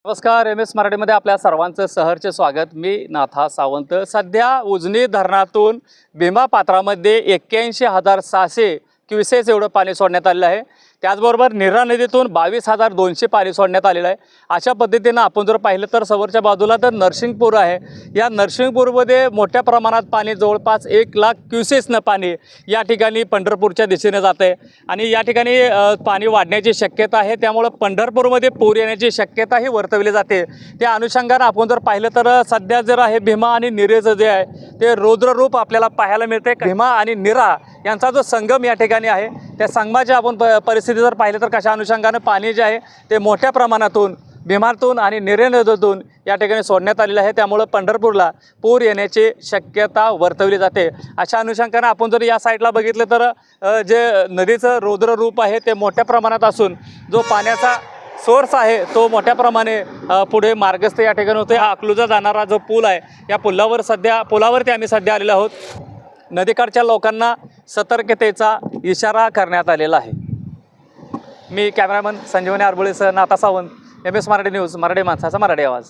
नमस्कार, M S मराठीमध्ये आपल्या सर्वांचं सहर्ष स्वागत। मी नाथा सावंत। सध्या उजनी धरणातून भीमा पात्रामध्ये 81,600 क्युसेस एवढं पाणी सोडण्यात आलेलं आहे। त्याचबरोबर नीरा नदीतून 22,200 पाणी सोडण्यात आलेलं आहे। अशा पद्धतीनं आपण जर पाहिलं तर समोरच्या बाजूला तर नरसिंगपूर आहे। या नरसिंगपूरमध्ये मोठ्या प्रमाणात पाणी जवळपास 1,00,000 क्युसेसनं पाणी या ठिकाणी पंढरपूरच्या दिशेने जाते आणि या ठिकाणी पाणी वाढण्याची शक्यता आहे। त्यामुळे पंढरपूरमध्ये पूर येण्याची शक्यताही वर्तवली जाते। त्या अनुषंगाने आपण जर पाहिलं तर सध्या जर आहे भीमा आणि नीरेचं जे आहे ते रौद्ररूप आपल्याला पाहायला मिळते। भीमा आणि नीरा यांचा जो संगम या ठिकाणी आहे त्या संगमाच्या आपण परिस्थिती जर पाहिलं तर कशा अनुषंगाने पाणी जे आहे ते मोठ्या प्रमाणातून भीमातून आणि नीरे नदीतून या ठिकाणी सोडण्यात आलेलं आहे। त्यामुळे पंढरपूरला पूर येण्याची शक्यता वर्तवली जाते। अशा अनुषंगाने आपण जर या साईडला बघितलं तर जे नदीचं रौद्र रूप आहे ते मोठ्या प्रमाणात असून जो पाण्याचा सोर्स आहे तो मोठ्या प्रमाणे पुढे मार्गस्थ या ठिकाणी होते। हा अकलूजा जाणारा जो पूल आहे या पुलावरती आम्ही सध्या आलेलो आहोत। नदीकाठच्या लोकांना सतर्कतेचा इशारा करण्यात आलेला आहे। मी कॅमेरामन संजीवनी आरबुळेसह Natha Sawant, M S Marathi news, Marathi माणसाचा मराठी आवाज।